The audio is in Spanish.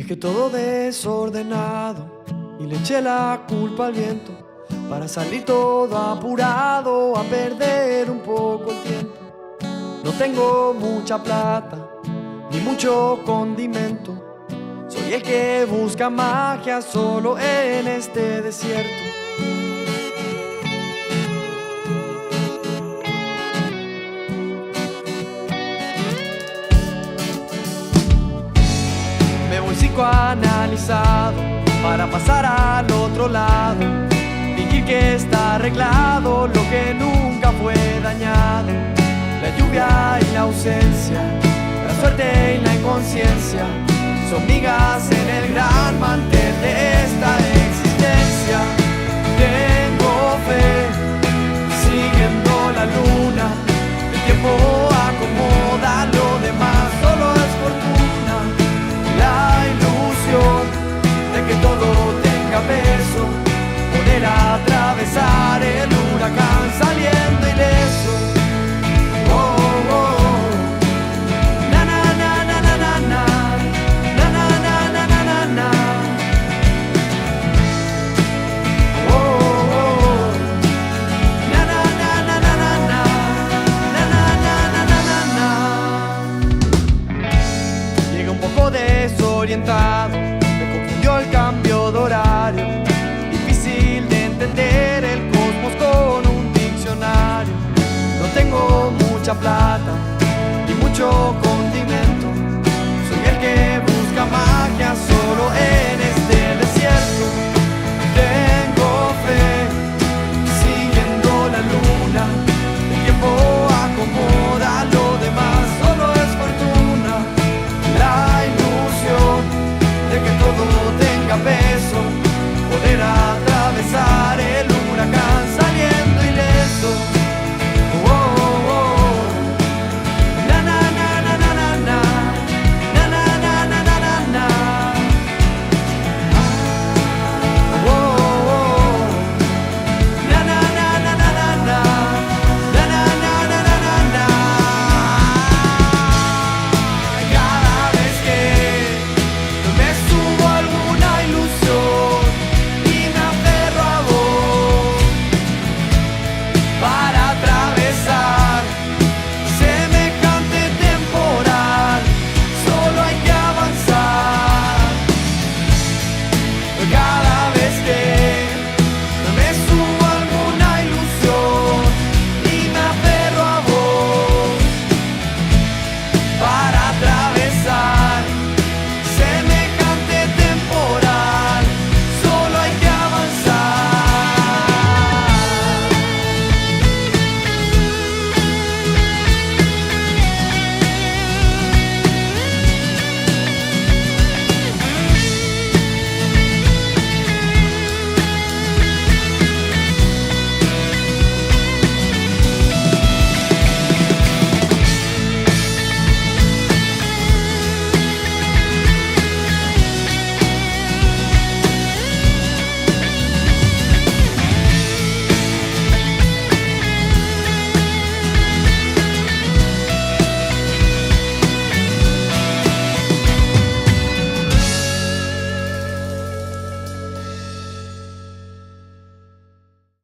Dejé todo desordenado y le eché la culpa al viento para salir todo apurado a perder un poco el tiempo. No tengo mucha plata ni mucho condimento. Soy el que busca magia solo en este desierto. Me voy psicoanalizado para pasar al otro lado, fingir que está arreglado lo que nunca fue dañado. La lluvia y la ausencia, la suerte y la inconsciencia son migas en el gran mantel de esta existencia. Tengo fe, siguiendo la luna, el tiempo acomoda, lo demás solo es fortuna. La ilusión de que todo tenga peso, poder atravesar el huracán saliendo ileso. Desorientado, me confundió el cambio de horario. Difícil de entender el cosmos con un diccionario. No tengo mucha plata ni mucho